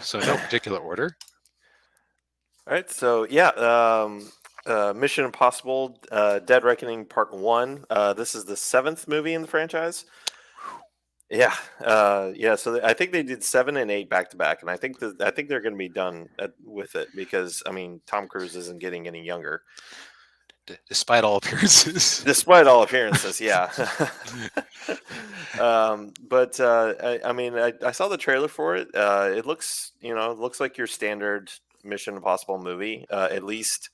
So no particular order. All right, so yeah, Mission Impossible: Dead Reckoning Part One. This is the seventh movie in the franchise. Yeah, yeah. So I think they did seven and eight back to back, and I think they're going to be done with it because I mean Tom Cruise isn't getting any younger, Despite all appearances. despite all appearances. Yeah. But I mean, I saw the trailer for it. It looks, it looks like your standard Mission Impossible movie, at least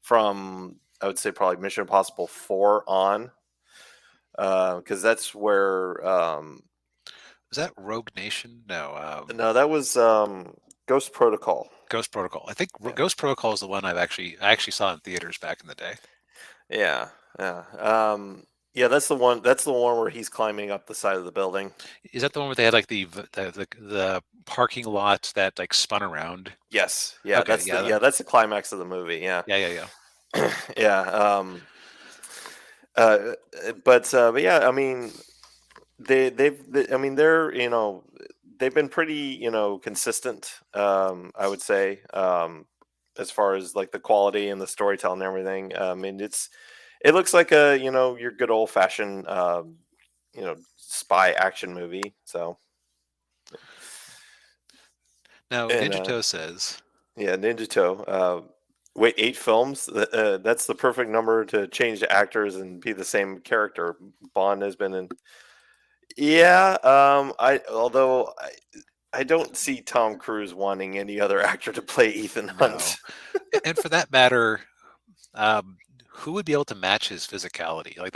from I would say probably Mission Impossible 4 on, because that's where Was that Rogue Nation? No, no, that was Ghost Protocol. Ghost Protocol. I think Yeah, Ghost Protocol is the one I actually saw in theaters back in the day. yeah, yeah. Yeah, that's the one. That's the one where he's climbing up the side of the building. Is that the one where they had like the parking lot that like spun around? Yes, yeah, Okay, yeah, that's the climax of the movie. Yeah, yeah. yeah. Uh, but yeah, I mean, I mean, they're they've been pretty consistent. I would say as far as like the quality and the storytelling and everything. I mean, it looks like a your good old fashioned spy action movie. So Now and Ninja Toe says, yeah, Ninja Toe. Wait, 8 films? That's the perfect number to change the actors and be the same character. Bond has been in. Yeah, I although I don't see Tom Cruise wanting any other actor to play Ethan no, Hunt. and for that matter, um, who would be able to match his physicality? Like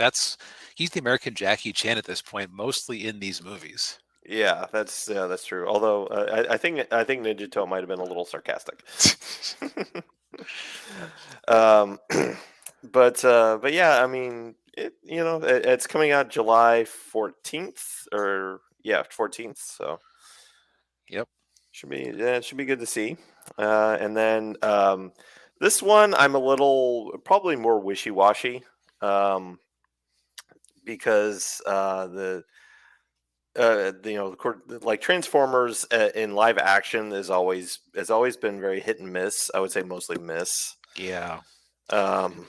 he's the American Jackie Chan at this point, mostly in these movies. Yeah, that's true. Although I think Ninja Toe might have been a little sarcastic. um, but yeah, I mean, it's coming out July 14th or yeah 14th, so Yep. it should be good to see. And then this one I'm a little probably more wishy washy um, because like Transformers in live action is always has always been very hit and miss. I would say mostly miss. Yeah. Um,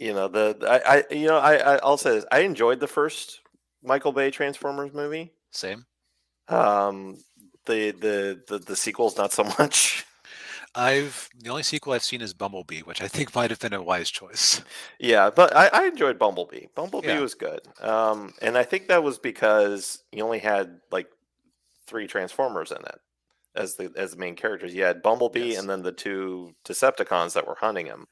I'll say this: I enjoyed the first Michael Bay Transformers movie. Same. Um, the sequels not so much. The only sequel I've seen is Bumblebee, which I think might have been a wise choice. Yeah, but I enjoyed Bumblebee. Bumblebee Yeah. was good, and I think that was because you only had like three Transformers in it as the main characters. You had Bumblebee Yes. and then the two Decepticons that were hunting him.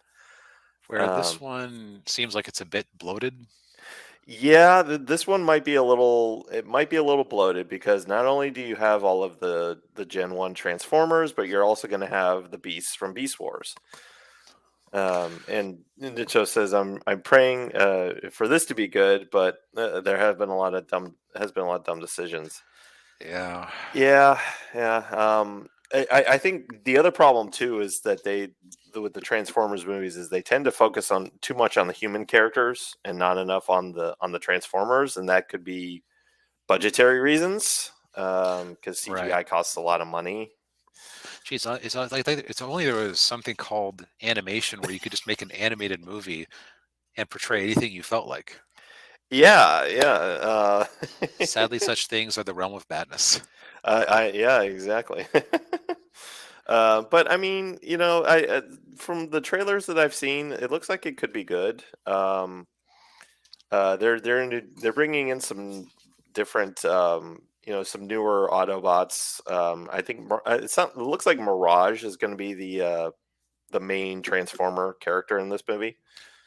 Where this Um, one seems like it's a bit bloated. yeah, this one might be a little. It might be a little bloated because not only do you have all of the Gen One Transformers, but you're also going to have the Beasts from Beast Wars. And Ninja says, I'm praying for this to be good, but there have been a lot of dumb decisions. Yeah. Yeah, yeah. I think the other problem too is that with the Transformers movies is they tend to focus on too much on the human characters and not enough on the Transformers, and that could be budgetary reasons because Right. CGI costs a lot of money. Geez, it's only there was something called animation where you could just make an animated movie and portray anything you felt like. Yeah, yeah. Sadly, such things are the realm of madness. Yeah, exactly. But I mean, from the trailers that I've seen, it looks like it could be good. They're bringing in some different, some newer Autobots. I think it looks like Mirage is going to be the main Transformer character in this movie.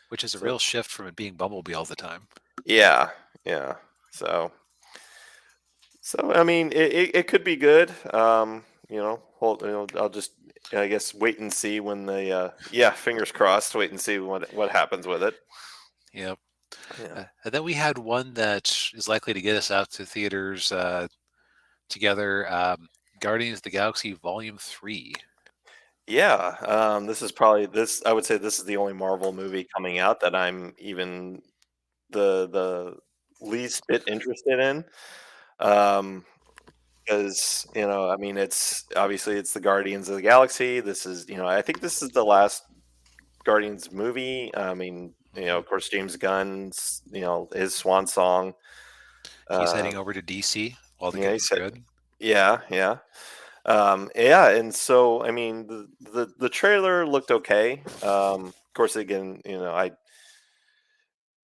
Which is a So real shift from it being Bumblebee all the time. yeah, yeah. So I mean, it could be good. I'll just I guess wait and see when yeah, fingers crossed. Wait and see what happens with it. Yep. Yeah. And then we had one that is likely to get us out to theaters together. Guardians of the Galaxy Volume 3. Yeah, this is probably this. I would say this is the only Marvel movie coming out that I'm even the least bit interested in. Um, because I mean, it's obviously it's the Guardians of the Galaxy. This is I think this is the last Guardians movie. I mean, Mhm. of course, James Gunn's his swan song. He's Uh, heading over to DC while the yeah, he getting's said, good. yeah, yeah. Yeah, and so I mean, the trailer looked okay. Of course, again, I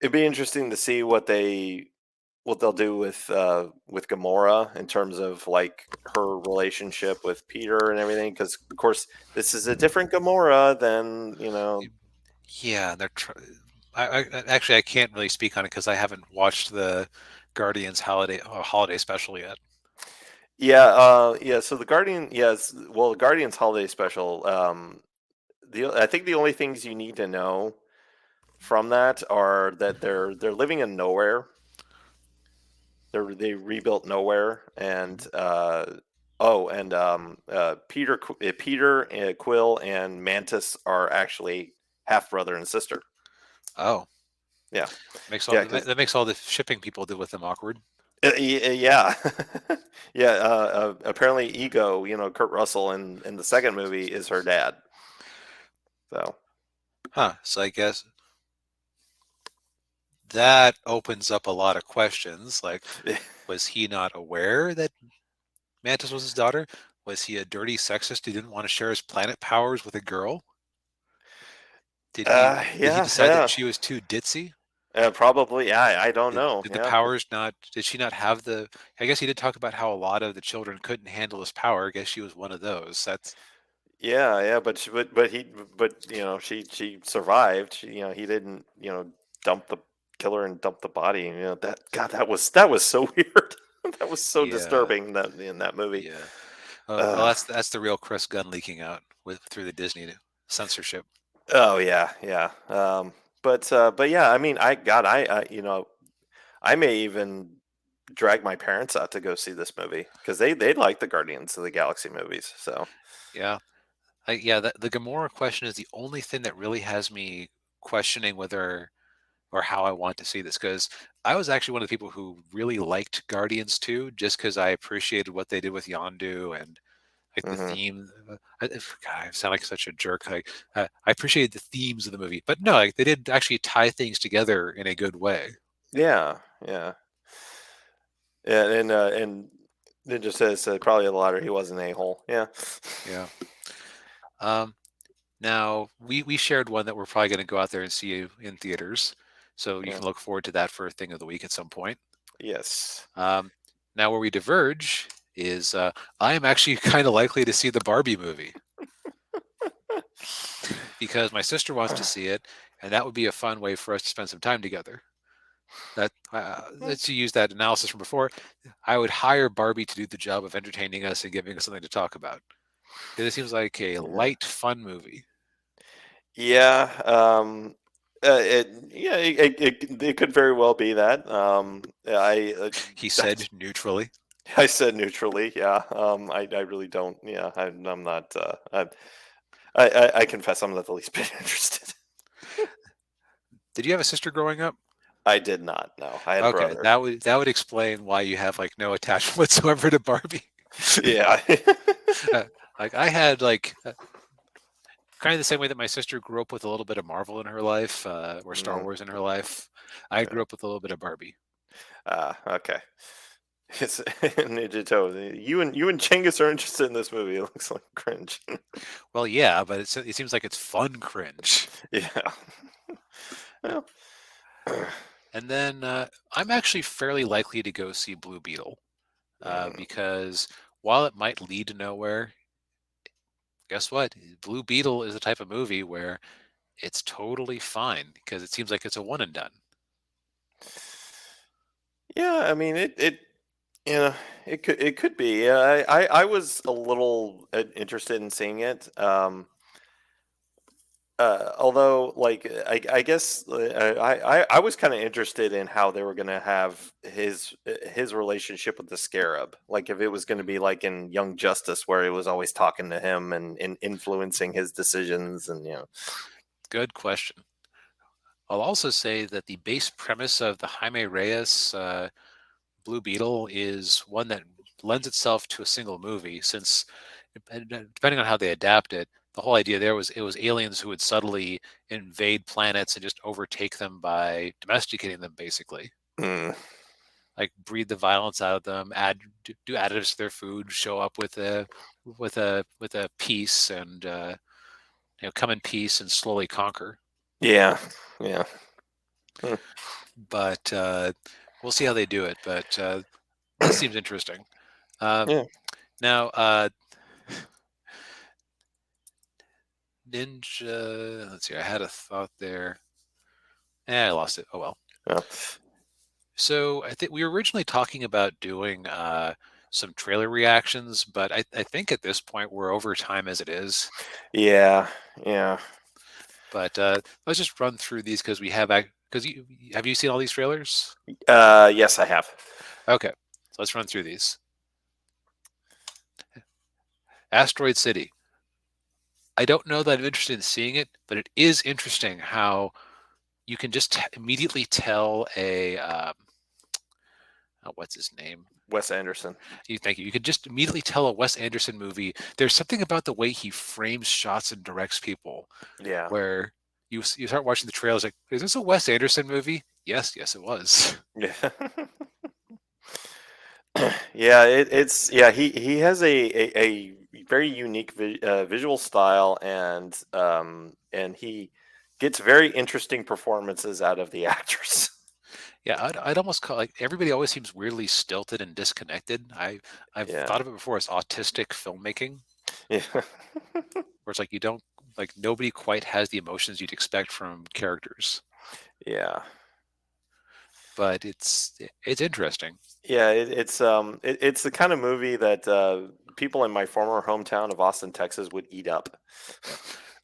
it'd be interesting to see what they'll do with Gamora in terms of like her relationship with Peter and everything. Because of course, this is a different Gamora than Yeah, they're. Actually, I can't really speak on it because I haven't watched the Guardians holiday special yet. Yeah, yeah. So the Guardian, yes. Well, the Guardians Holiday Special. I think the only things you need to know from that are that they're living in nowhere. They rebuilt nowhere, and Mhm. Peter, Quill, and Mantis are actually half brother and sister. Oh, Yeah, makes all yeah, that because that makes all the shipping people do with them awkward. yeah, yeah. Apparently, Ego, Kurt Russell in the second movie is her dad. So. Huh. So I guess that opens up a lot of questions. Like, was he not aware that Mantis was his daughter? Was he a dirty sexist who didn't want to share his planet powers with a girl? Did he Yeah, decide that yeah. she was too ditzy? Probably. Yeah, I don't know. Did the Yeah, powers not? Did she not have the? I guess he did talk about how a lot of the children couldn't handle his power. I guess she was one of those. That's yeah, yeah. But she survived. He didn't dump the killer and dump the body. That God, that was so weird. That was so yeah, disturbing that in that movie. yeah. Well, Uh, that's the real Chris Gunn leaking out with through the Disney censorship. oh yeah, yeah. But yeah, I mean, I may even drag my parents out to go see this movie because they like the Guardians of the Galaxy movies. So. Yeah, yeah. The Gamora question is the only thing that really has me questioning whether or how I want to see this because I was actually one of the people who really liked Guardians 2 just because I appreciated what they did with Yondu and like the Mhm. theme. God, I sound like such a jerk. Like I appreciated the themes of the movie, but no, like they did actually tie things together in a good way. Yeah, yeah, yeah, and Ninja says probably the latter. He was an a-hole. Yeah, Yeah. Um, Now we shared one that we're probably going to go out there and see in theaters, so you yeah, can look forward to that for a thing of the week at some point. yes. Um, Now where we diverge is I am actually kind of likely to see the Barbie movie because my sister wants to see it, and that would be a fun way for us to spend some time together. That let's use that analysis from before. I would hire Barbie to do the job of entertaining us and giving us something to talk about because it seems like a Yeah, light, fun movie. yeah. It could very well be that. Yeah, He that's said neutrally. I said neutrally. Yeah. I really don't. Yeah, I'm not. I confess I'm not the least bit interested. Did you have a sister growing up? I did not. No, I had a Okay, brother. that would explain why you have like no attachment whatsoever to Barbie. Yeah. uh, like I had like kind of the same way that my sister grew up with a little bit of Marvel in her life, or Star Mm, Wars in her life. I grew yeah. up with a little bit of Barbie. Okay. It's Ninja Toe. You and Chengus are interested in this movie. It looks like cringe. Well, yeah, but it seems like it's fun cringe. Yeah. Well, And then I'm actually fairly likely to go see Blue Beetle mm, because while it might lead to nowhere, guess what? Blue Beetle is the type of movie where it's totally fine because it seems like it's a one and done. yeah, I mean you know it could be. Yeah, I was a little interested in seeing it. Although, like, I guess I was kind of interested in how they were going to have his relationship with the Scarab. Like, if it was going to be Mhm. like in Young Justice, where he was always talking to him and influencing his decisions, and Good question. I'll also say that the base premise of the Jaime Reyes Blue Beetle is one that lends itself to a single movie, since depending on how they adapt it, the whole idea there was it was aliens who would subtly invade planets and just overtake them by domesticating them, basically. Mm. Like breed the violence out of them, do additives to their food, show up with a peace, and come in peace and slowly conquer. Yeah. Yeah. Mm. But we'll see how they do it. But this seems interesting. Uh, Yeah. Now, Ninja. Let's see. I had a thought there. I lost it. Oh well. Yeah. So I think we were originally talking about doing some trailer reactions, but I think at this point we're over time as it is. Yeah. Yeah. But let's just run through these because we have because you have you seen all these trailers? Yes, I have. Okay, so let's run through these. Asteroid City. I don't know that I'm interested in seeing it, but it is interesting how you can just immediately tell a what's his name? Wes Anderson. Thank you. You could just immediately tell a Wes Anderson movie. There's something about the way he frames shots and directs people, Yeah. where you start watching the trailers like, is this a Wes Anderson movie? Yes, yes, it was. Yeah. Yeah, it's yeah. He has a very unique visual style, and he gets very interesting performances out of the actors. Yeah, I'd almost call, like, everybody always seems weirdly stilted and disconnected. I've Yeah, thought of it before as autistic filmmaking, yeah, where it's like you don't like nobody quite has the emotions you'd expect from characters, yeah, but it's interesting. yeah. It's the kind of movie that people in my former hometown of Austin, Texas, would eat up.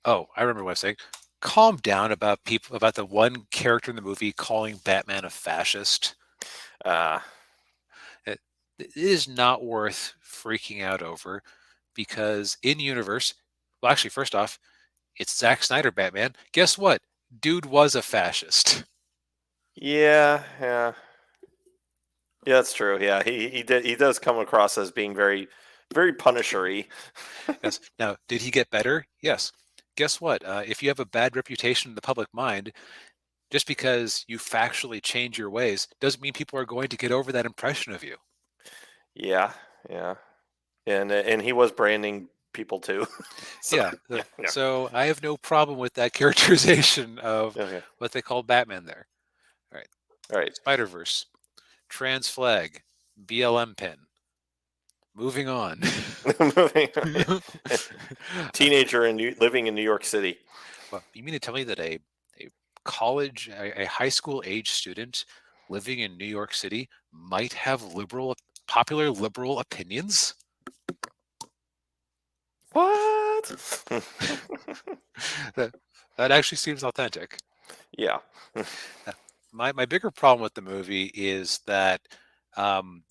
Oh, I remember what I was saying. Calm down about people about the one character in the movie calling Batman a fascist. Uh, It, it is not worth freaking out over because in universe, well, actually, first off, it's Zack Snyder Batman. Guess what? Dude was a fascist. yeah, yeah, yeah. That's true. Yeah, he does come across as being very punishery. Yes. Now, did he get better? Yes. Guess what? If you have a bad reputation in the public mind, just because you factually change your ways doesn't mean people are going to get over that impression of you. Yeah, yeah. And he was branding people too. So Yeah. yeah, yeah. So I have no problem with that characterization of Okay. what they call Batman there. All right. All right. Spider Verse, trans flag, BLM pin. Moving on. Moving on. Teenager living in New York City. Well, you mean to tell me that a college, a high school age student living in New York City might have popular liberal opinions? What? that that actually seems authentic. Yeah. Uh, my bigger problem with the movie is that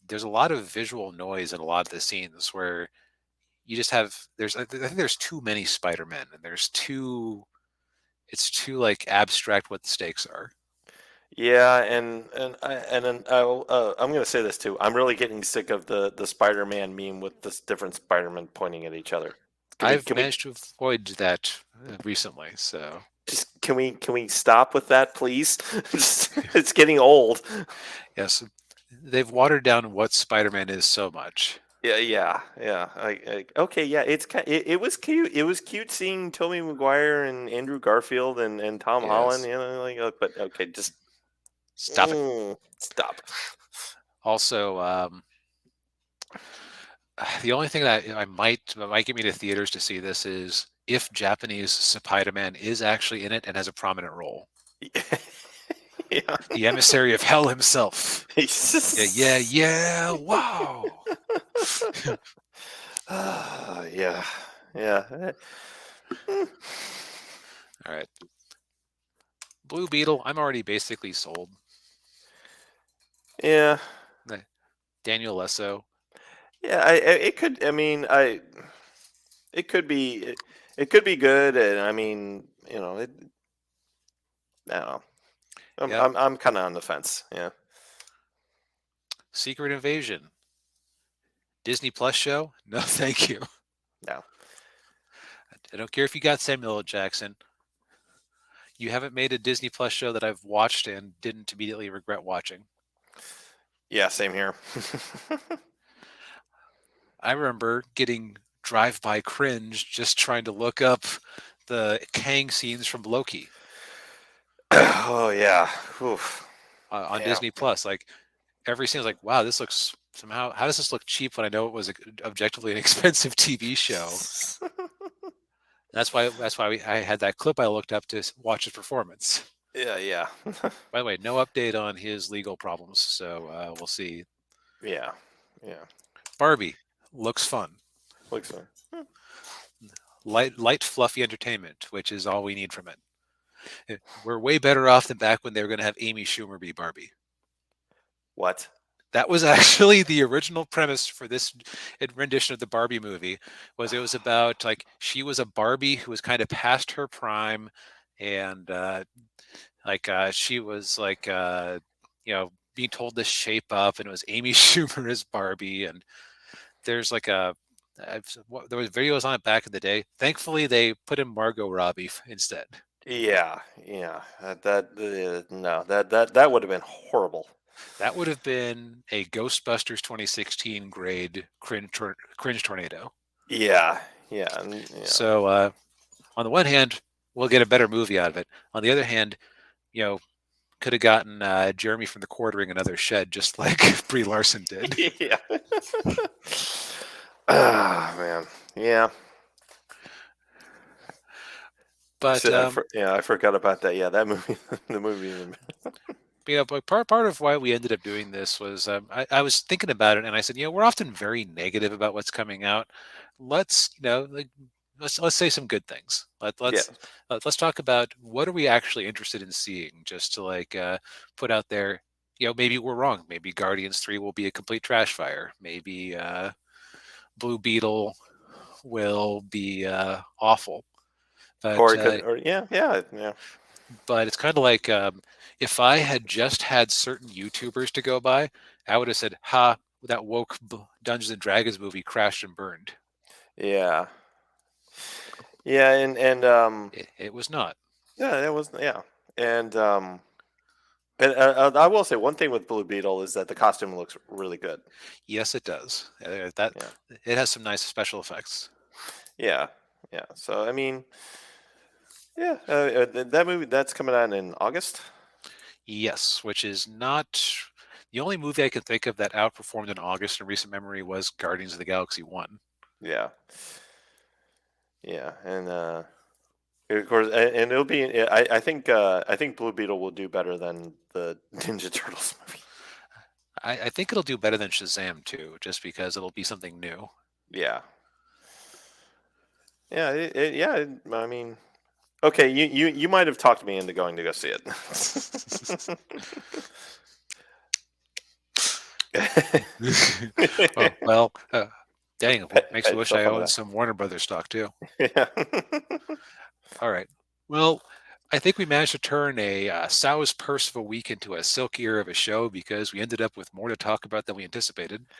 there's a lot of visual noise in a lot of the scenes where you just have I think there's too many Spider-Men, and it's too like abstract what the stakes are. Yeah, and then I'm gonna say this too. I'm really getting sick of the Spider-Man meme with this different Spider-Man pointing at each other. Can we I've can we managed to avoid that recently, so just can we stop with that, please? It's getting old. yes, they've watered down what Spider-Man is so much. Yeah, yeah, yeah. Okay, yeah. It was cute. It was cute seeing Tobey Maguire and Andrew Garfield and Tom Holland. Yes, You know, but okay, just stop it. stop. Also, the only thing that might get me to theaters to see this is if Japanese Spider-Man is actually in it and has a prominent role. Yeah. The emissary of hell himself. Yeah, yeah, yeah. Wow. Yeah, yeah. All right. Blue Beetle, I'm already basically sold. Yeah, Daniel Lesso. yeah. It could. I mean, it could be. It could be good, and I mean, I don't know. Yep. I'm kind of on the fence. Yeah. Secret Invasion. Disney Plus show? No, thank you. No. I don't care if you got Samuel L. Jackson. You haven't made a Disney Plus show that I've watched and didn't immediately regret watching. Yeah, same here. I remember getting drive-by cringe just trying to look up the Kang scenes from Loki Oh yeah. Oof. on Yeah. Disney Plus. Like every scene was like, wow, this looks somehow. How does this look cheap when I know it was objectively an expensive TV show? I had that clip I looked up to watch his performance. Yeah, yeah. By the way, no update on his legal problems, so we'll see. Yeah. Yeah. Barbie looks fun, Looks fun. light, fluffy entertainment, which is all we need from it. We're way better off than back when they were going to have Amy Schumer be Barbie. What? That was actually the original premise for this rendition of the Barbie movie. Was it was about like she was a Barbie who was kind of past her prime, and she was being told to shape up, and it was Amy Schumer as Barbie, and there's like a there was videos on it back in the day. Thankfully, they put in Margot Robbie instead. Yeah, yeah. No, that would have been horrible. That would have been a Ghostbusters 2016 grade cringe tornado. Yeah, yeah, yeah. So on the one hand, we'll get a better movie out of it. On the other hand, you know, could have gotten Jeremy from the Quartering another shed, just like Brie Larson did. Yeah. Ah, man. Yeah. But So, yeah, I forgot about that. Yeah, that movie. The movie. but part of why we ended up doing this was I was thinking about it, and I said, we're often very negative about what's coming out. Let's let's say some good things. Yeah. Let's talk about what are we actually interested in seeing, just to put out there. Maybe we're wrong. Maybe Guardians 3 will be a complete trash fire. Maybe Blue Beetle will be awful. But Or it could. Or yeah, yeah, yeah. it's kind of like if I had just had certain YouTubers to go by, I would have said, "Ha, that woke Dungeons and Dragons movie crashed and burned." Yeah. Yeah, It was not. yeah, that was yeah, and I will say one thing with Blue Beetle is that the costume looks really good. Yes, it does. That Yeah, it has some nice special effects. yeah, yeah. So I mean, yeah, that movie that's coming out in August. Yes, which is not the only movie I can think of that outperformed in August in recent memory was Guardians of the Galaxy 1. Yeah, yeah, and of course, and it'll be. I think Blue Beetle will do better than the Ninja Turtles movie. I think it'll do better than Shazam too, just because it'll be something new. Yeah, yeah, I mean, okay, you might have talked me into going to go see it. Oh, well, dang, I, makes me it's wish so I fun of owned that. some Warner Brothers stock too. Yeah. All right. Well, I think we managed to turn a sow's purse of a week into a silkier of a show because we ended up with more to talk about than we anticipated.